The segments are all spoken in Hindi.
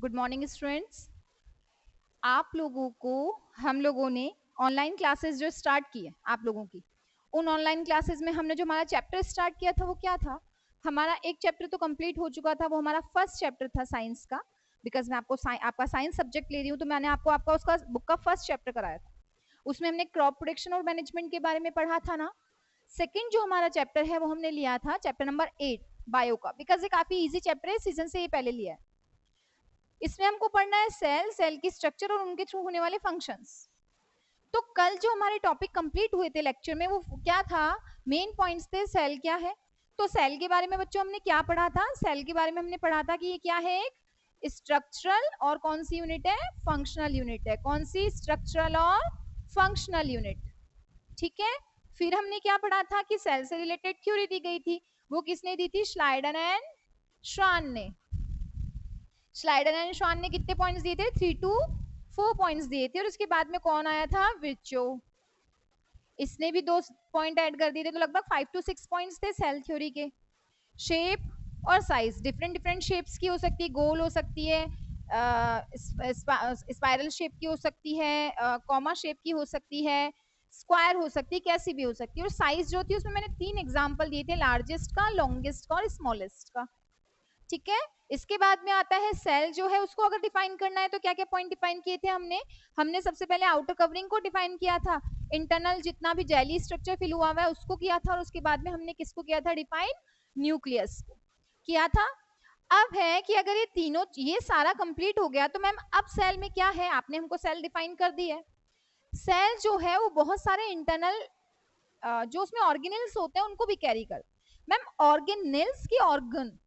Good morning students. आप लोगों को हम लोगों ने ऑनलाइन क्लासेस जो स्टार्ट की है आप लोगों की, उन ऑनलाइन क्लासेस में हमने जो हमारा चैप्टर स्टार्ट किया था वो क्या था? हमारा एक चैप्टर तो कंप्लीट हो चुका था, वो हमारा फर्स्ट चैप्टर था साइंस का। बिकॉज मैं आपका साइंस सब्जेक्ट ले रही हूँ तो मैंने आपको आपका उसका बुक का फर्स्ट चैप्टर कराया था। उसमें हमने क्रॉप प्रोटेक्शन और मैनेजमेंट के बारे में पढ़ा था ना। सेकेंड जो हमारा चैप्टर है वो हमने लिया था चैप्टर नंबर 8 बायो का, बिकॉज ये काफी इजी चैप्टर है, सीजन से ये पहले लिया है। इसमें हमको पढ़ना है सेल की स्ट्रक्चर और उनके थ्रू होने वाले फंक्शंस। तो कल जो हमारे टॉपिक कंप्लीट हुए थे लेक्चर में वो क्या था? मेन पॉइंट्स थे सेल क्या है। तो सेल के बारे में बच्चों हमने क्या पढ़ा था? सेल के बारे में हमने पढ़ा था कि ये क्या है, एक स्ट्रक्चरल और कौन सी यूनिट है? फंक्शनल यूनिट है। कौन सी? स्ट्रक्चरल और फंक्शनल यूनिट। ठीक है। फिर हमने क्या पढ़ा था कि सेल से रिलेटेड थ्योरी दी गई थी, वो किसने दी थी? श्लाइडर एंड श्वान ने। श्लाइडर एंड श्वान ने कितने पॉइंट्स दिए थे? 3 to 4 पॉइंट्स दिए थे। और उसके बाद में कौन आया था? विर्चो। इसने भी 2 पॉइंट ऐड कर दिए थे, तो लगभग 5 to 6 पॉइंट्स थे सेल थ्योरी के। शेप और साइज, डिफरेंट डिफरेंट शेप्स की हो सकती है, गोल हो सकती है, स्पाइरल शेप की हो सकती है, कॉमा शेप की हो सकती है, स्क्वायर हो सकती है, कैसी भी हो सकती है। और साइज जो थी उसमें मैंने 3 एग्जांपल दिए थे, लार्जेस्ट का, लॉन्गेस्ट का और स्मॉलेस्ट का। ठीक है। इसके बाद में आता है सेल जो है उसको अगर डिफाइन करना है तो क्या क्या पॉइंट डिफाइन किए थे हमने सबसे पहले आउटर कवरिंग को डिफाइन किया था, इंटरनल जितना भी जेली स्ट्रक्चर फिल हुआ हुआ है उसको किया था, और उसके बाद में हमने किसको किया था डिफाइन? न्यूक्लियस को किया था। अब है कि अगर ये तीनों, ये सारा कंप्लीट हो गया तो मैम अब सेल में क्या है? आपने हमको सेल डिफाइन कर दी है। सेल जो है वो बहुत सारे इंटरनल जो उसमें ऑर्गेनेल्स होते हैं उनको भी कैरी कर। मैम ऑर्गेनेल्स की ऑर्गन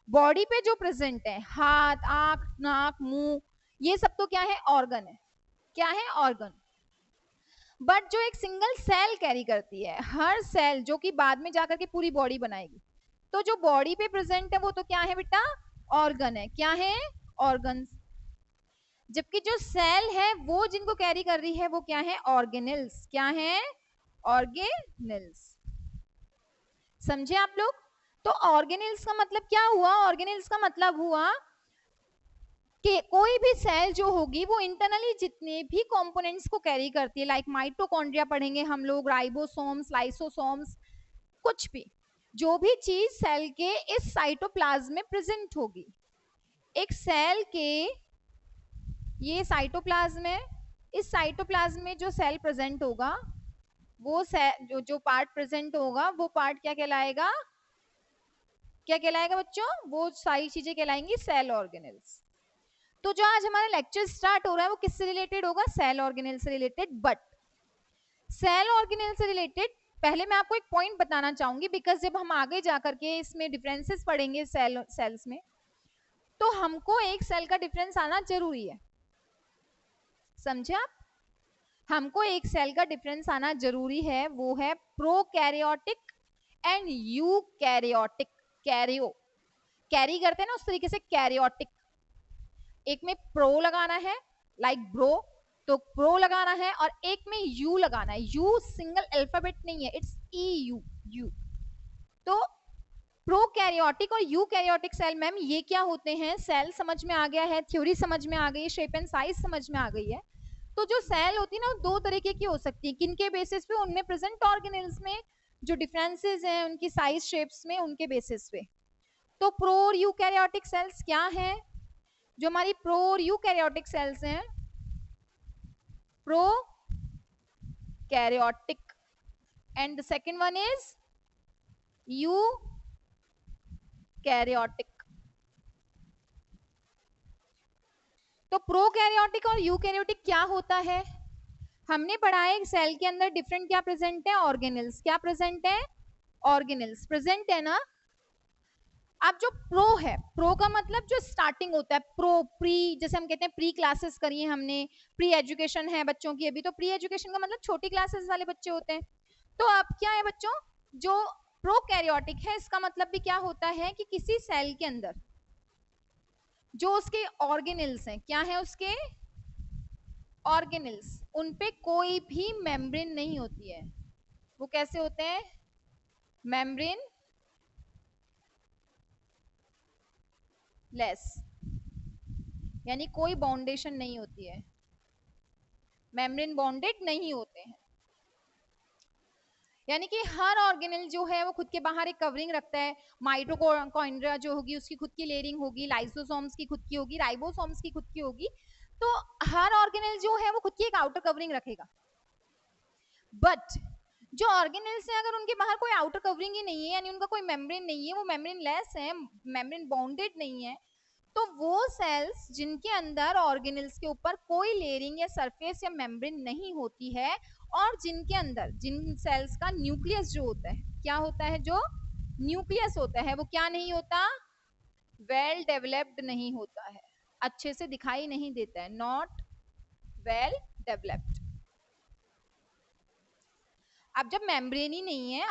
बॉडी पे जो प्रेजेंट है, हाथ, आंख, नाक, मुंह, ये सब तो क्या है? ऑर्गन है। क्या है? ऑर्गन। बट जो एक सिंगल सेल कैरी करती है, हर सेल जो कि बाद में जाकर के पूरी बॉडी बनाएगी, तो जो बॉडी पे प्रेजेंट है वो तो क्या है बेटा? ऑर्गन है। क्या है? ऑर्गन। जबकि जो सेल है वो जिनको कैरी कर रही है वो क्या है? ऑर्गेनल्स। क्या है? ऑर्गेनल्स। समझे आप लोग? तो ऑर्गेनल्स का मतलब क्या हुआ? ऑर्गेनल्स का मतलब हुआ कि कोई भी सेल जो होगी वो इंटरनली जितने भी कंपोनेंट्स को कैरी करती है, लाइक माइटोकॉन्ड्रिया पढ़ेंगे हम लोग, राइबोसोम्स, लाइसोसोम्स, कुछ भी, जो भी चीज सेल के इस साइटोप्लाज्म में प्रेजेंट होगी। एक सेल के ये साइटोप्लाज्म है, इस साइटोप्लाज्म में जो सेल प्रेजेंट होगा वो जो पार्ट प्रेजेंट होगा वो पार्ट क्या कहलाएगा? क्या कहलाएगा बच्चों? वो सारी चीजें कहलाएंगी सेल ऑर्गेनेल्स। तो जो आज हमारा लेक्चर स्टार्ट हो रहा है वो किससे रिलेटेड होगा? सेल ऑर्गेनेल से रिलेटेड। बट सेल ऑर्गेनेल से रिलेटेड पहले मैं आपको एक पॉइंट बताना चाहूंगी, बिकॉज जब हम आगे जाकर के इसमें डिफरेंसेस पढ़ेंगे सेल्स में, तो हमको एक सेल का डिफरेंस आना जरूरी है। समझे आप? हमको एक सेल का डिफरेंस आना जरूरी है, वो है prokaryotic and eukaryotic. Cairo carry करते हैं ना, उस तरीके से कैरियोटिक। एक में प्रो लगाना है, लाइक ब्रो, तो प्रो लगाना है, और एक में यू लगाना है। यू सिंगल अल्फाबेट नहीं है, इट्स ई यू, यू। तो प्रोकैरियोटिक और यूकैरियोटिक सेल, मैम ये क्या होते हैं? सेल समझ में आ गया है, थ्योरी समझ में आ गई, शेप एंड साइज समझ में आ गई है। तो जो सेल होती है ना, दो तरीके की हो सकती है। किन के बेसिस पे? उनमें प्रेजेंट ऑर्गेनेल्स में जो डिफरेंसेस हैं उनकी साइज शेप्स में, उनके बेसिस पे। तो प्रो और यूकैरियोटिक सेल्स क्या है? जो हमारी प्रो और यूकैरियोटिक सेल्स हैं, prokaryotic, and the second one is eukaryotic. तो प्रोकैरियोटिक और यूकैरियोटिक क्या होता है? हमने पढ़ा है सेल के अंदर डिफरेंट क्या प्रेजेंट है? ऑर्गेनेल्स। क्या प्रेजेंट है? ऑर्गेनेल्स प्रेजेंट है ना। अब जो प्रो है, प्रो का मतलब जो स्टार्टिंग होता है, प्रो, प्री, जैसे हम कहते हैं प्री क्लासेस करिए हमने, प्री एजुकेशन है बच्चों की अभी, तो प्री एजुकेशन का मतलब छोटी क्लासेस वाले बच्चे होते हैं। तो अब क्या है बच्चों, जो प्रोकैरियोटिक है इसका मतलब भी क्या होता है कि किसी सेल के अंदर जो उसके ऑर्गेनेल्स हैं, क्या है उसके? ऑर्गेनेल्स, उन पे कोई भी मेम्ब्रेन नहीं होती है। वो कैसे होते हैं? Membrane less. यानी कोई बाउंडेशन नहीं होती है, मेम्ब्रेन बॉन्डेड नहीं होते हैं। यानी कि हर ऑर्गेनेल जो है वो खुद के बाहर एक कवरिंग रखता है। माइटोकॉन्ड्रिया जो होगी उसकी खुद की लेयरिंग होगी, लाइसोसोम्स की खुद की होगी, राइबोसोम्स की खुद की होगी। तो हर ऑर्गेनेल जो है वो खुद की एक आउटर कवरिंग रखेगा। बट जो ऑर्गेनेल्स है अगर उनके बाहर कोई आउटर कवरिंग ही नहीं है, यानी उनका कोई मेम्ब्रेन नहीं है, वो मेम्ब्रेन लेस है, मेम्ब्रेन बाउंडेड नहीं है, तो वो सेल्स जिनके अंदर ऑर्गेनेल्स के ऊपर कोई लेयरिंग या सरफेस या मेम्ब्रेन नहीं होती है, और जिनके अंदर जिन सेल्स का न्यूक्लियस जो होता है, क्या होता है, जो न्यूक्लियस होता है वो क्या नहीं होता, वेल डेवलप्ड नहीं होता है, अच्छे से दिखाई नहीं देता है, नॉट वेल डेवलप्ड। अब जब मेम्ब्रेन ही नहीं है,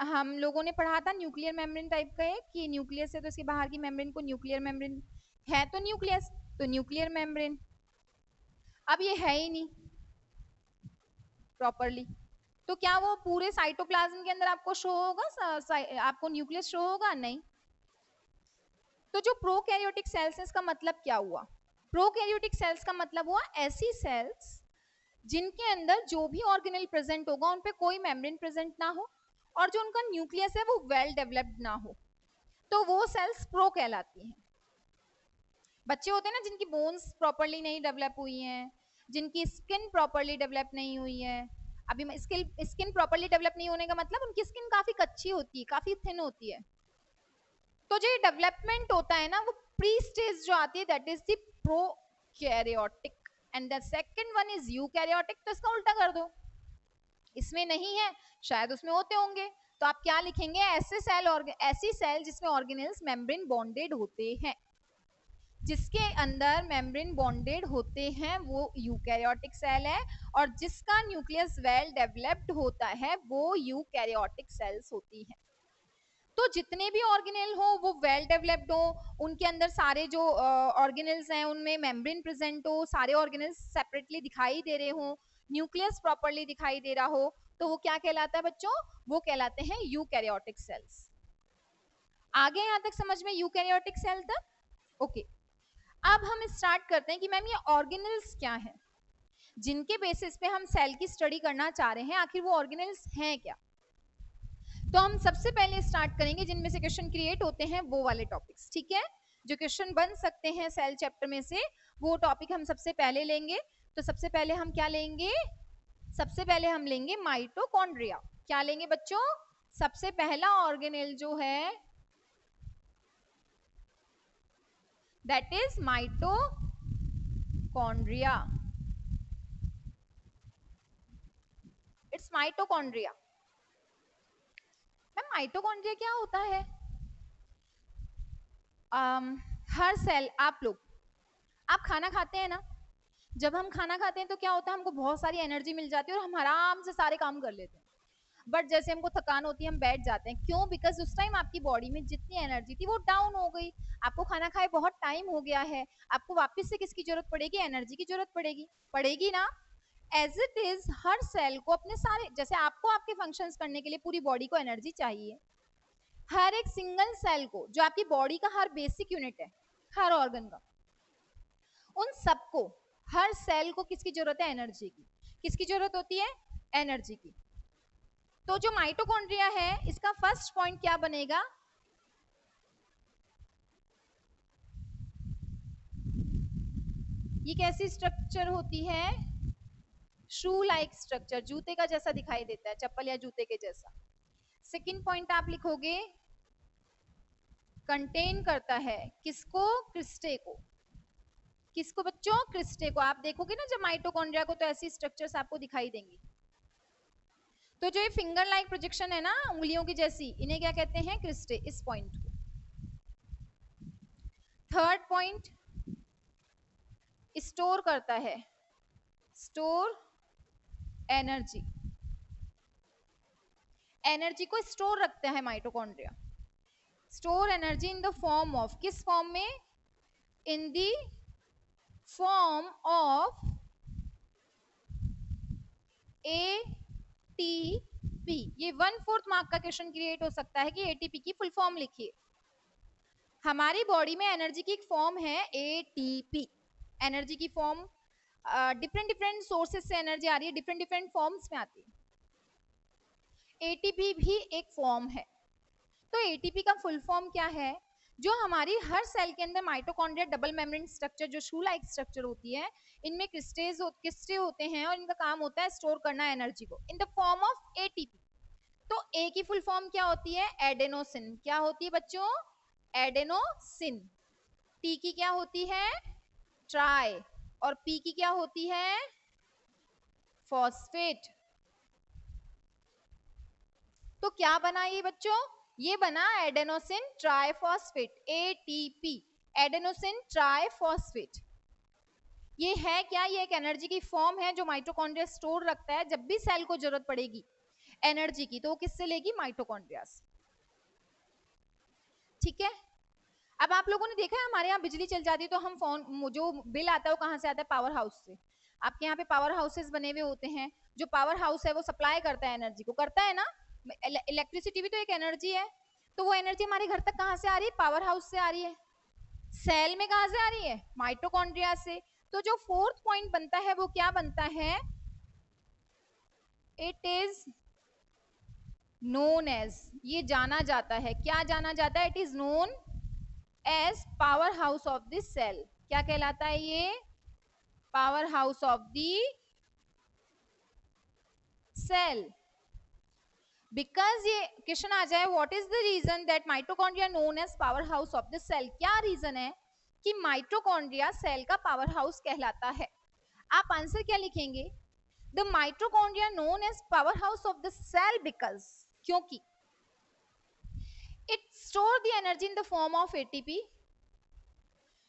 हम लोगों ने पढ़ा था न्यूक्लियर मेम्ब्रेन टाइप का है कि न्यूक्लियस है तो इसके बाहर की मेम्ब्रेन को न्यूक्लियर मेम्ब्रेन है, तो न्यूक्लियस तो न्यूक्लियर मेम्ब्रेन। अब ये है ही नहीं प्रॉपरली, तो क्या वो पूरे साइटोप्लाज्म के अंदर आपको शो होगा, आपको न्यूक्लियस शो होगा? नहीं। तो जो प्रोकैरियोटिक सेल्स है इसका मतलब क्या हुआ? प्रोकैरियोटिक सेल्स का मतलब हुआ ऐसी सेल्स जिनके अंदर जो भी ऑर्गेनेल प्रेजेंट होगा उन पे कोई मेम्ब्रेन प्रेजेंट ना हो, और जो उनका न्यूक्लियस है वो वेल डेवलप्ड ना हो, तो वो सेल्स प्रो कहलाती हैं। बच्चे होते हैं ना जिनकी बोन्स प्रॉपरली नहीं डेवलप हुई हैं, जिनकी स्किन प्रॉपरली डेवलप नहीं हुई है। अभी स्किन प्रॉपरली डेवलप नहीं होने का मतलब उनकी स्किन काफी कच्ची होती है, काफी थिन होती है। तो जो ये डेवलपमेंट होता है ना, वो प्री स्टेज जो आती है that is the prokaryotic, and the second one is eukaryotic. तो इसका उल्टा कर दो, इसमें नहीं है, शायद उसमें होते होंगे, तो आप क्या लिखेंगे, ऐसी सेल जिसमें ऑर्गेनेल्स मेम्ब्रेन बॉन्डेड होते हैं, जिसके अंदर मेम्ब्रेन बॉन्डेड होते हैं वो यूकैरियोटिक सेल है, और जिसका न्यूक्लियस वेल डेवलप्ड होता है वो यूकैरियोटिक सेल्स होती हैं। तो जितने भी ऑर्गेनेल हो वो वेल डेवलप्ड हो, उनके अंदर सारे जो ऑर्गेनेल्स हैं उनमें मेम्ब्रेन प्रेजेंट हो, सारे ऑर्गेनेल्स सेपरेटली दिखाई दे रहे हो, न्यूक्लियस प्रॉपरली दिखाई दे रहा हो, तो वो क्या कहलाता है बच्चों, वो कहलाते हैं यूकैरियोटिक सेल्स। आगे यहाँ तक समझ में यूकैरियोटिक सेल तक? ओके। अब हम स्टार्ट करते हैं कि मैम ये ऑर्गेनेल्स क्या है जिनके बेसिस पे हम सेल की स्टडी करना चाह रहे हैं, आखिर वो ऑर्गेनेल्स हैं क्या। तो हम सबसे पहले स्टार्ट करेंगे जिनमें से क्वेश्चन क्रिएट होते हैं वो वाले टॉपिक्स, ठीक है, जो क्वेश्चन बन सकते हैं सेल चैप्टर में से, वो टॉपिक हम सबसे पहले लेंगे। तो सबसे पहले हम क्या लेंगे, सबसे पहले हम लेंगे माइटोकॉन्ड्रिया। क्या लेंगे बच्चों, सबसे पहला ऑर्गेनेल जो है that is mitochondria, it's mitochondria. Ma'am mitochondria क्या होता है? हर सेल, आप खाना खाते हैं ना, जब हम खाना खाते हैं तो क्या होता है, हमको बहुत सारी एनर्जी मिल जाती है और हम आराम से सारे काम कर लेते हैं। बट जैसे हमको थकान होती है हम बैठ जाते हैं, क्यों? बिकॉज उस टाइम आपकी बॉडी में जितनी एनर्जी थी वो डाउन हो गई, आपको खाना खाए बहुत टाइम हो गया है, आपको वापस से किसकी जरूरत पड़ेगी, एनर्जी की जरूरत पड़ेगी, पड़ेगी ना। एज इट इज हर सेल को अपने सारे, जैसे आपको आपके फंक्शंस करने के लिए पूरी बॉडी को एनर्जी चाहिए, हर एक सिंगल सेल को, जो आपकी बॉडी का हर बेसिक यूनिट है, हर ऑर्गन का, उन सबको, हर सेल को किसकी जरूरत है, एनर्जी की। किसकी जरूरत होती है, एनर्जी की। तो जो माइटोकॉन्ड्रिया है इसका फर्स्ट पॉइंट क्या बनेगा, ये कैसी स्ट्रक्चर होती है, शू लाइक स्ट्रक्चर, जूते का जैसा दिखाई देता है, चप्पल या जूते के जैसा। सेकंड पॉइंट आप लिखोगे कंटेन करता है किसको, क्रिस्टे को। किसको बच्चों, क्रिस्टे को। आप देखोगे ना जब माइटोकॉन्ड्रिया को तो ऐसी स्ट्रक्चर्स आपको दिखाई देंगी। तो जो ये फिंगर लाइक प्रोजेक्शन है ना, उंगलियों की जैसी, इन्हें क्या कहते हैं, क्रिस्टे, इस पॉइंट को। थर्ड पॉइंट, स्टोर करता है, स्टोर एनर्जी, एनर्जी को स्टोर रखता है mitochondria. Store energy in the form of, किस फॉर्म में, in the form of ATP. ये 1/4 मार्क का क्वेश्चन क्रिएट हो सकता है कि एटीपी की फुल फॉर्म लिखिए। हमारी बॉडी में एनर्जी की एक फॉर्म है एटीपी, एनर्जी की फॉर्म डिफरेंट डिफरेंट सोर्सेज से एनर्जी आ रही है, डिफरेंट डिफरेंट फॉर्म्स में आती है। एटीपी भी एक फॉर्म है। तो एटीपी का फुल फॉर्म क्या है? जो हमारी हर सेल के अंदर माइटोकॉन्ड्रिया डबल मेम्ब्रेन स्ट्रक्चर, जो शू लाइक स्ट्रक्चर होती है, इनमें क्रिस्टे होते हैं और इनका काम होता है स्टोर करना एनर्जी को in the form of ATP. तो ए की फुल फॉर्म क्या होती है? एडेनोसिन। क्या होती है बच्चों? एडेनोसिन। टी की क्या होती है? ट्राई। और पी की क्या होती है? फॉस्फेट। तो क्या बना ये बच्चों? ये बना adenosine triphosphate, ATP, adenosine triphosphate. ये है क्या? ये एक एनर्जी की फॉर्म है जो माइटोकॉन्ड्रिया स्टोर रखता है। जब भी सेल को जरूरत पड़ेगी एनर्जी की तो वो किससे लेगी? माइटोकॉन्ड्रिया से। ठीक है। अब आप लोगों ने देखा है हमारे यहाँ बिजली चल जाती है तो हम फोन, जो बिल आता है वो कहाँ से आता है? पावर हाउस से। आपके यहाँ पे पावर हाउसेस बने हुए होते हैं। जो पावर हाउस है वो सप्लाई करता है एनर्जी को, करता है ना? इलेक्ट्रिसिटी भी तो एक एनर्जी है। तो वो एनर्जी हमारे घर तक कहाँ से आ रही है? पावर हाउस से आ रही है। सेल में कहाँ से आ रही है? माइटोकॉन्ड्रिया से। तो जो फोर्थ पॉइंट बनता है वो क्या बनता है? इट इज नोन एज, ये जाना जाता है, क्या जाना जाता है? It is known as power house of this cell. क्या कहलाता है ये? Power house of the cell. Because ये क्वेश्चन आ जाए, what is the reason that mitochondria known as power house of the cell? क्या रीजन है कि माइटोकॉन्ड्रिया सेल का पावर हाउस कहलाता है? आप आंसर क्या लिखेंगे? The mitochondria known as power house of the cell because, क्योंकि it store the energy in the form of ATP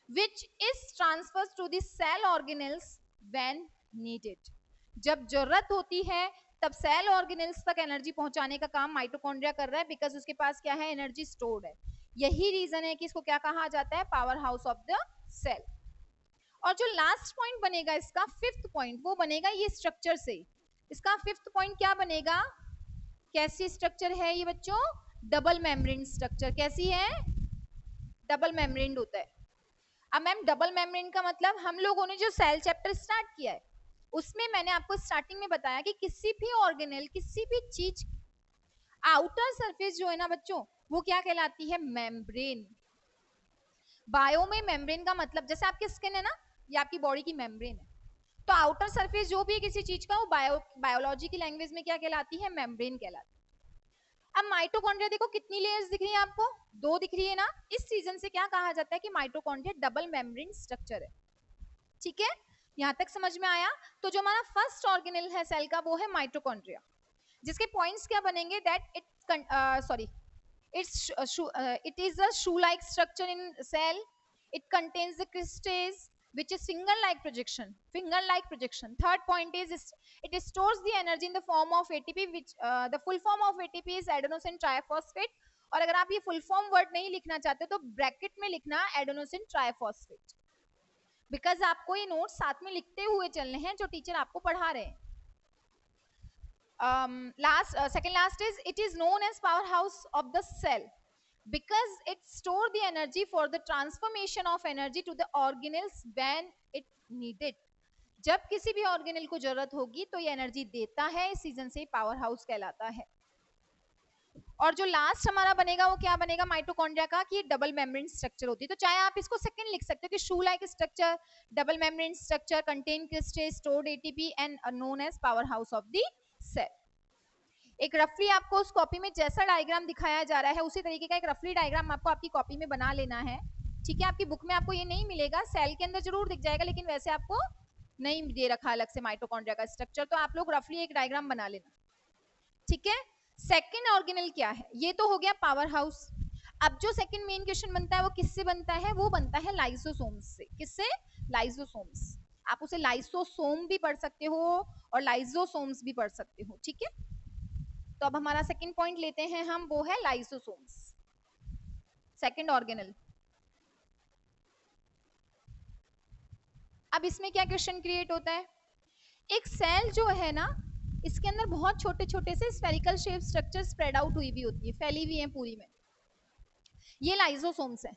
which is transferred to the cell organelles when needed। जब जरूरत होती है तब सेल ऑर्गेनेल्स तक एनर्जी पहुंचाने का काम माइटोकॉन्ड्रिया कर रहा है, बिकॉज उसके पास क्या है? एनर्जी स्टोर्ड है। यही रीजन है कि इसको क्या कहा जाता है? Power house of the cell. और जो लास्ट पॉइंट बनेगा इसका, फिफ्थ पॉइंट, वो बनेगा ये स्ट्रक्चर से। इसका फिफ्थ पॉइंट क्या बनेगा? कैसी स्ट्रक्चर है ये बच्चों? Double membrane structure. कैसी है? डबल मेम्ब्रेन होता है। अब मैम डबल मेम्ब्रेन का मतलब, हम लोगों ने जो सेल चैप्टर स्टार्ट किया है उसमें मैंने आपको स्टार्टिंग में बताया कि किसी भी ऑर्गेनेल, किसी भी चीज आउटर सरफेस जो है ना बच्चों, वो क्या कहलाती है? मेम्ब्रेन। बायो में मेम्ब्रेन का मतलब, जैसे आपकी स्किन है ना, ये आपकी बॉडी की मेम्ब्रेन है। तो आउटर सरफेस जो भी है किसी चीज का, वो बायोलॉजी की लैंग्वेज में क्या कहलाती है? मेम्ब्रेन कहलाती है। अब माइटोकॉन्ड्रिया देखो कितनी लेयर्स दिख रही है आपको? 2 दिख रही है ना? इस सीजन से क्या कहा जाता है कि माइटोकॉन्ड्रिया डबल मेम्ब्रेन स्ट्रक्चर है। ठीक है, यहां तक समझ में आया? तो जो हमारा फर्स्ट ऑर्गेनेल है सेल का वो है माइटोकॉन्ड्रिया, जिसके पॉइंट्स क्या बनेंगे? That it is a shoe-like structure in cell. It contains the cristae, which is finger-like projection. Finger-like projection. Third point is it stores the energy in the form of ATP, which the full form of ATP is adenosine triphosphate. और अगर आप ये फुल फॉर्म वर्ड नहीं लिखना चाहते तो ब्रैकेट में लिखना एडेनोसिन ट्राइफॉस्फेट, बिकॉज आपको ये नोट साथ में लिखते हुए चलने हैं जो टीचर आपको पढ़ा रहे हैं। Second last is it is known as powerhouse of the cell because it store the energy for the transformation of energy to the organelles when it needed। जब किसी भी ऑर्गेनेल को जरूरत होगी तो ये एनर्जी देता है, इस सीजन से पावर हाउस कहलाता है। और जो लास्ट हमारा बनेगा वो क्या बनेगा माइटोकॉन्ड्रिया का? कि डबल मेम्ब्रेन स्ट्रक्चर होती है। तो चाहे आप इसको सेकंड लिख सकते हो कि shoe like structure, double membrane structure, contain cristae, stored ATP and known as power house of the cell. एक रफली आपको उस कॉपी में जैसा डायग्राम दिखाया जा रहा है उसी तरीके का एक रफली डायग्राम आपको आपकी कॉपी में बना लेना है। ठीक है, आपकी बुक में आपको ये नहीं मिलेगा, सेल के अंदर जरूर दिख जाएगा लेकिन वैसे आपको नहीं दे रखा अलग से माइटोकॉन्ड्रिया का स्ट्रक्चर, तो आप लोग रफली एक डायग्राम बना लेना। ठीक है, सेकेंड ऑर्गेनेल क्या है? ये तो हो गया पावर हाउस। अब जो सेकंड मेन क्वेश्चन बनता है वो किससे बनता है? वो बनता है लाइसोसोम्स से। किससे? लाइसोसोम्स। आप उसे लाइसोसोम भी पढ़ सकते हो और लाइसोसोम्स भी पढ़ सकते हो। ठीक है, तो अब हमारा सेकंड पॉइंट लेते हैं हम, वो है लाइसोसोम्स, सेकंड ऑर्गेनेल। अब इसमें क्या क्वेश्चन क्रिएट होता है? एक सेल जो है ना, इसके अंदर बहुत छोटे छोटे से spherical shape structure spread out हुई भी होती है, फैली हुई है पूरी में, ये लाइसोसोम्स है।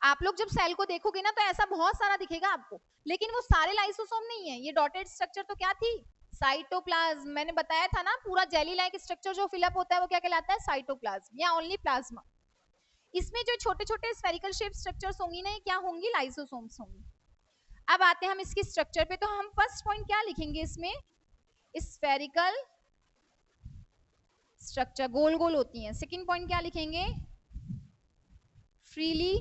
आप लोग जब सेल को देखोगे ना तो ऐसा बहुत सारा दिखेगा आपको, लेकिन वो सारे लाइसोसोम नहीं है। ये डॉटेड स्ट्रक्चर तो क्या थी, साइटोप्लाज्म। मैंने बताया था ना, पूरा जेली लाइक स्ट्रक्चर जो फिलअप होता है वो क्या कहलाता है, साइटोप्लाज्म या ओनली प्लाज्मा। इसमें जो छोटे छोटे स्फेरिकल शेप स्ट्रक्चर्स होंगी ना, ये क्या होंगी, लाइसोसोम्स होंगी। अब आते हैं हम इसकी स्ट्रक्चर पे, तो हम फर्स्ट पॉइंट क्या लिखेंगे इसमें, स्फेरिकल स्ट्रक्चर, गोल गोल होती हैं। सेकंड पॉइंट क्या लिखेंगे, फ्रीली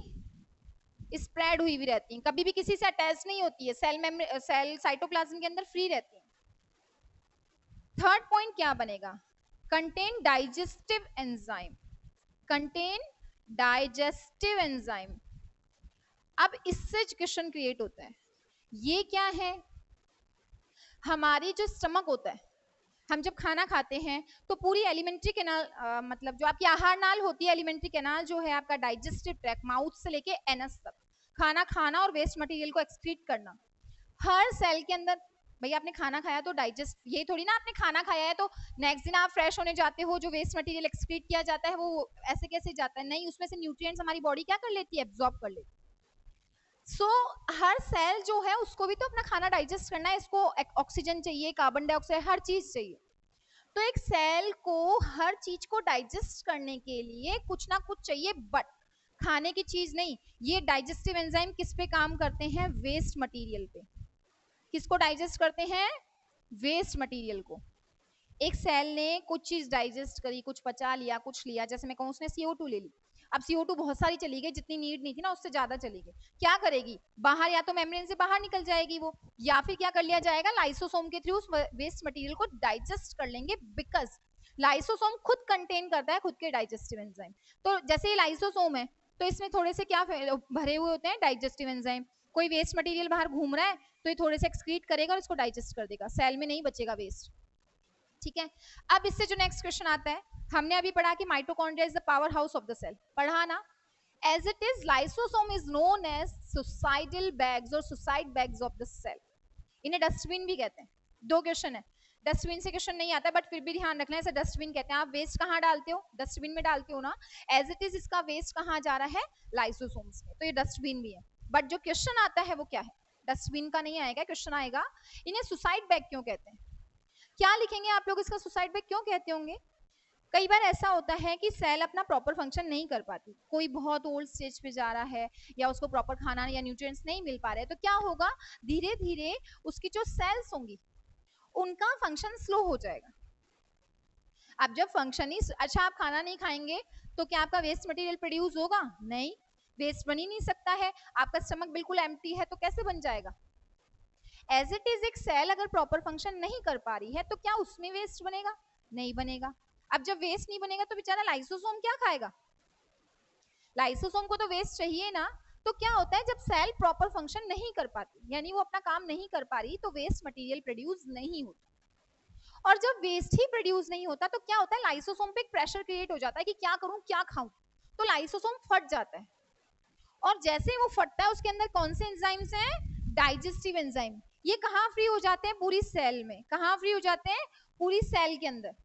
स्प्रेड हुई भी रहती हैं, कभी भी किसी से अटैच नहीं होती है, सेल साइटोप्लाज्म के अंदर फ्री रहती है। थर्ड पॉइंट क्या बनेगा, contain digestive enzyme, contain digestive enzyme. अब इससे क्वेश्चन क्रिएट होता है, ये क्या है, हमारी जो स्टमक होता है, हम जब खाना खाते हैं तो पूरी एलिमेंट्री कैनाल, मतलब जो आपकी आहार नाल होती है, एलिमेंट्री कैनाल जो है आपका डाइजेस्टिव ट्रैक्ट, माउथ से लेके एनस तक, खाना खाना और वेस्ट मटेरियल को एक्सक्रीट करना। हर सेल के अंदर, भैया आपने खाना खाया तो डाइजेस्ट, ये थोड़ी ना आपने खाना खाया है तो नेक्स्ट दिन आप फ्रेश होने जाते हो, जो वेस्ट मटेरियल एक्सक्रीट किया जाता है वो ऐसे कैसे जाता है, नहीं, उसमें से न्यूट्रिएंट्स हमारी बॉडी क्या कर लेती है, एब्जॉर्ब कर लेती है। सो हर सेल जो है उसको भी तो अपना खाना डाइजेस्ट करना है, इसको ऑक्सीजन चाहिए, कार्बन डाइऑक्साइड, हर चीज चाहिए। तो एक सेल को हर चीज को डाइजेस्ट करने के लिए कुछ ना कुछ चाहिए, बट खाने की चीज नहीं। ये डाइजेस्टिव एंजाइम किस पे काम करते हैं, वेस्ट मटेरियल पे। किसको डाइजेस्ट करते हैं, वेस्ट मटेरियल को। एक सेल ने कुछ चीज डाइजेस्ट करी, कुछ पचा लिया, कुछ लिया, जैसे मैं कहूँ उसने CO2 ले ली। अब CO2 बहुत सारी चली गई, जितनी नीड नहीं थी ना उससे ज्यादा चली गई, क्या करेगी, बाहर या तो मेम्ब्रेन से बाहर निकल जाएगी वो, या फिर क्या कर लिया जाएगा, लाइसोसोम के थ्रू उस वेस्ट मटेरियल को डाइजेस्ट कर लेंगे, बिकॉज लाइसोसोम खुद कंटेन करता है खुद के डाइजेस्टिव एंजाइम। तो जैसे ये लाइसोसोम है तो इसमें थोड़े से क्या भरे हुए होते हैं, डाइजेस्टिव एंजाइम। कोई वेस्ट मटेरियल बाहर घूम रहा है तो ये थोड़े से एक्सक्रीट करेगा और इसको डाइजेस्ट कर देगा, सेल में नहीं बचेगा वेस्ट। ठीक है, अब इससे जो नेक्स्ट क्वेश्चन आता है, हमने अभी पढ़ा कि mitochondria is the power house of the cell, पढ़ा ना। As it is lysosome is known as suicidal bags और suicide bags of the cell. इन्हें डस्टबिन भी कहते हैं। दो क्वेश्चन है, डस्टबिन से क्वेश्चन नहीं आता, बट फिर भी ध्यान रखना है, इसे डस्टबिन कहते हैं। आप वेस्ट कहाँ डालते हो, डस्टबिन में डालते हो ना। एज इट इज इसका वेस्ट कहाँ जा रहा है, लाइसोसोम्स में, तो ये डस्टबिन भी है। बट जो क्वेश्चन आता है वो क्या है, डस्टबिन का नहीं आएगा, क्वेश्चन आएगा इन्हें सुसाइड बैग क्यों कहते हैं। क्या लिखेंगे आप लोग, इसका सुसाइड बैग क्यों कहते होंगे। कई बार ऐसा होता है कि सेल अपना प्रॉपर फंक्शन नहीं कर पाती, कोई बहुत ओल्ड स्टेज पे जा रहा है या उसको प्रॉपर खाना या न्यूट्रिएंट्स नहीं मिल पा रहे, तो क्या होगा, धीरे धीरे उसकी जो सेल्स होंगी उनका फंक्शन स्लो हो जाएगा। अब जब फंक्शन ही अच्छा, आप खाना नहीं खाएंगे तो क्या आपका वेस्ट मटेरियल प्रोड्यूस होगा, नहीं, वेस्ट बन ही नहीं सकता है। आपका स्टमक बिल्कुल एम्प्टी है तो कैसे बन जाएगा। एज इट इज एक सेल अगर प्रॉपर फंक्शन नहीं कर पा रही है तो क्या उसमें वेस्ट बनेगा, नहीं बनेगा। अब जब वेस्ट नहीं बनेगा तो बेचारा लाइसोसोम क्या खाएगा, लाइसोसोम को तो वेस्ट चाहिए ना। तो क्या होता है, जब सेल प्रॉपर फंक्शन नहीं कर पाती, यानी वो अपना काम नहीं कर पा रही, तो वेस्ट मटेरियल प्रोड्यूस नहीं होता। और जब वेस्ट ही प्रोड्यूस नहीं होता तो क्या होता है, लाइसोसोम पे एक प्रेशर क्रिएट हो जाता है कि क्या करूं क्या खाऊं, तो लाइसोसोम फट जाता है। और जैसे वो फटता है उसके अंदर कौन से एंजाइम्स हैं, डाइजेस्टिव एंजाइम। ये कहाँ फ्री हो जाते हैं, पूरी सेल में। कहाँ फ्री हो जाते हैं, पूरी सेल के अंदर।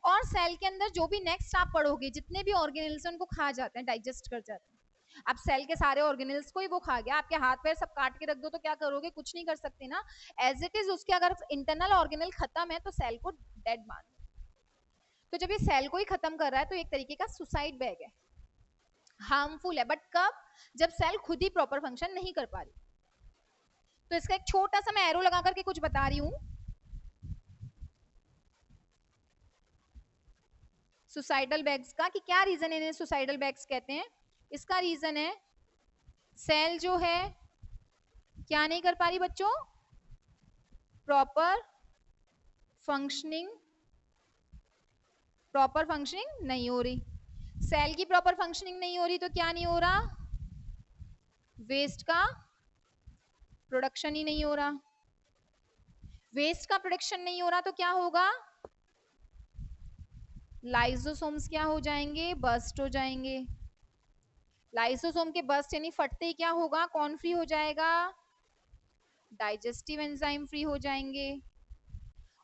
और सेल के अंदर जो भी नेक्स्ट आप पढ़ोगे, जितने भी ऑर्गेनिल्स उनको खा जाते हैं, डाइजेस्ट कर जाते हैं। अब सेल के सारे ऑर्गेनिल्स को ही वो खा गया, आपके हाथ पैर सब काट के रख दो तो क्या करोगे, कुछ नहीं कर सकते ना। एज इट इज उसके अगर इंटरनल ऑर्गेनल खत्म है तो सेल को डेड मान। तो जब ये सेल को ही खत्म कर रहा है तो एक तरीके का सुसाइड बैग है, हार्मफुल है। बट कब, जब सेल खुद ही प्रॉपर फंक्शन नहीं कर पा रही। तो इसका एक छोटा सा मैं एरो लगा करके कुछ बता रही हूं। सुसाइडल बैग्स का, कि क्या रीजन है इन्हें सुसाइडल बैग्स कहते हैं। इसका रीजन है सेल जो है क्या नहीं कर पा रही बच्चों, प्रॉपर फंक्शनिंग, प्रॉपर फंक्शनिंग नहीं हो रही। सेल की प्रॉपर फंक्शनिंग नहीं हो रही तो क्या नहीं हो रहा, वेस्ट का प्रोडक्शन ही नहीं हो रहा। वेस्ट का प्रोडक्शन नहीं हो रहा तो क्या होगा, लाइसोसोम्स क्या हो जाएंगे, बर्स्ट हो जाएंगे। लाइसोसोम के बर्स्ट यानी फटते ही क्या होगा, कौन फ्री हो जाएगा, डाइजेस्टिव एंजाइम फ्री हो जाएंगे।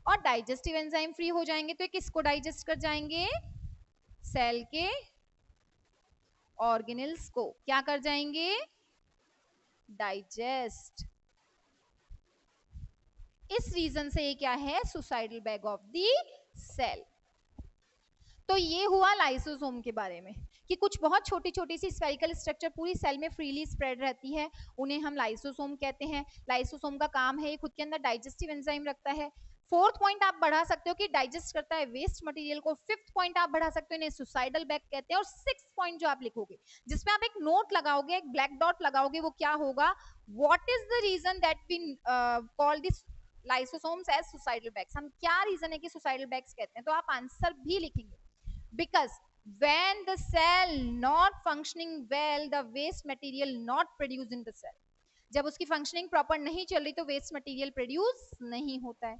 और डाइजेस्टिव एंजाइम फ्री हो जाएंगे तो किसको डाइजेस्ट कर जाएंगे, सेल के ऑर्गेनल्स को क्या कर जाएंगे, डाइजेस्ट। इस रीजन से ये क्या है, suicidal bag of the cell. तो ये हुआ लाइसोसोम के बारे में कि कुछ बहुत छोटी छोटी सी स्फेरिकल स्ट्रक्चर पूरी सेल में फ्रीली स्प्रेड रहती है, उन्हें हम लाइसोसोम कहते हैं। लाइसोसोम का काम है ये खुद के अंदर डाइजेस्टिव एंजाइम रखता है। फोर्थ पॉइंट आप बढ़ा सकते हो कि डाइजेस्ट करता है वेस्ट मटेरियल को। फिफ्थ पॉइंट आप बढ़ा सकते हो, इन्हें सुसाइडल बैग कहते हैं। और सिक्स्थ पॉइंट जो आप लिखोगे, जिसमें आप एक नोट लगाओगे, एक ब्लैक डॉट लगाओगे, वो क्या होगा, what is the reason that we call this lysosomes as suicidal bags. हम क्या रीजन है कि सुसाइडल बैग्स कहते हैं, तो आप आंसर भी लिखेंगे। Because when the cell not functioning well, the waste material not produced in the cell. जब उसकी functioning proper नहीं चल रही तो waste material produce नहीं होता है।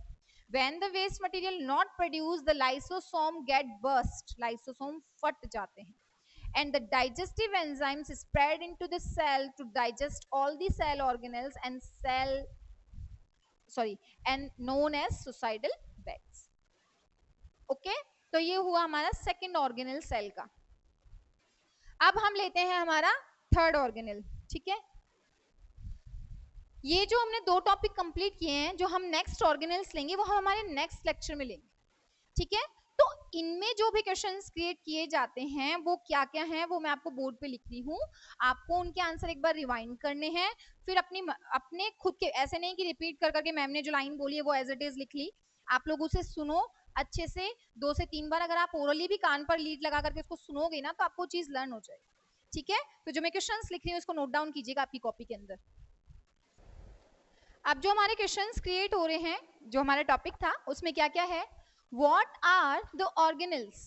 When the waste material not produced, the lysosome get burst. lysosome फट जाते हैं। And the digestive enzymes spread into the cell to digest all the cell organelles and known as suicidal bags. Okay? तो ये हुआ हमारा सेकेंड ऑर्गेनल सेल का। अब हम लेते हैं हमारा थर्ड ऑर्गेनल। ठीक है, ये जो हमने दो टॉपिक कंप्लीट किए हैं, जो हम नेक्स्ट ऑर्गेनल्स लेंगे वो हम हमारे नेक्स्ट लेक्चर में लेंगे। ठीक है, तो इनमें जो भी क्वेश्चंस क्रिएट किए जाते हैं वो क्या क्या हैं, वो मैं आपको बोर्ड पे लिख रही हूँ। आपको उनके आंसर एक बार रिवाइंड करने हैं, फिर अपने खुद के, ऐसे नहीं कि रिपीट कर करके मैम ने जो लाइन बोली है वो एज इट इज लिख ली। आप लोग उसे सुनो अच्छे से 2 से 3 बार। अगर आप ओरली भी कान पर लीड लगा करके उसको सुनोगे ना, तो आपको चीज लर्न हो जाएगी। ठीक है, तो जो मैं क्वेश्चंस लिख रही हूँ इसको नोट डाउन कीजिएगा आपकी कॉपी के अंदर। अब जो हमारे क्वेश्चंस क्रिएट हो रहे हैं, जो हमारा टॉपिक था उसमें क्या क्या है, व्हाट आर द ऑर्गेनल्स।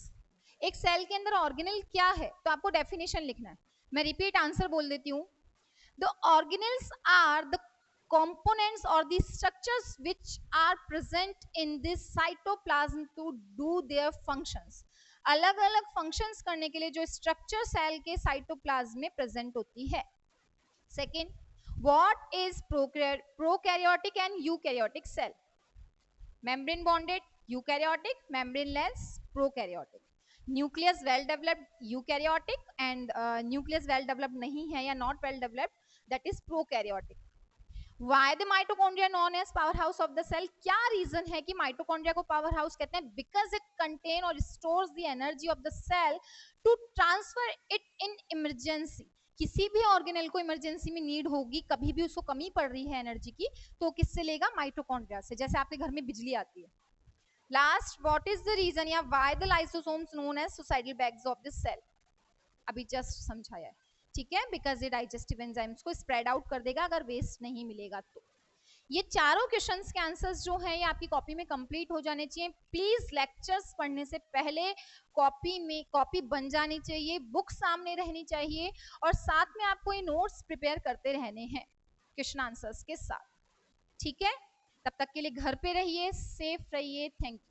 एक सेल के अंदर ऑर्गेनल क्या है, तो आपको डेफिनेशन लिखना है। मैं रिपीट आंसर बोल देती हूँ। The organelles are the components or the structures which are present in this cytoplasm to do their functions. अलग अलग functions करने के लिए जो structure cell के cytoplasm में present होती है। Second, what is prokaryotic and eukaryotic cell? Membrane bonded eukaryotic, membraneless prokaryotic. Nucleus well developed eukaryotic and nucleus well developed नहीं है या not well developed, that is prokaryotic. Why the mitochondria known as powerhouse of the cell? क्या रीजन है कि माइटोकॉन्ड्रिया को पावर हाउस कहते हैं? Because it contain or stores the energy of the cell to transfer it in emergency. किसी भी ऑर्गेनल को इमरजेंसी में नीड होगी, कभी भी उसको कमी पड़ रही है एनर्जी की, तो किससे लेगा? माइटोकॉन्ड्रिया से। जैसे आपके घर में बिजली आती है। Last, what is the reason या why the lysosomes known as suicidal bags of the cell? अभी जस्ट समझाया है। ठीक है, बिकॉज ये डाइजेस्टिव एंजाइम्स को स्प्रेड आउट कर देगा अगर वेस्ट नहीं मिलेगा तो। ये चारों क्वेश्चंस के आंसर्स जो हैं ये आपकी कॉपी में कंप्लीट हो जाने चाहिए। प्लीज लेक्चर्स पढ़ने से पहले कॉपी बन जानी चाहिए, बुक सामने रहनी चाहिए, और साथ में आपको ये नोट्स प्रिपेयर करते रहने हैं क्वेश्चन आंसर्स के साथ। ठीक है, तब तक के लिए घर पे रहिए, सेफ रहिए। Thank you.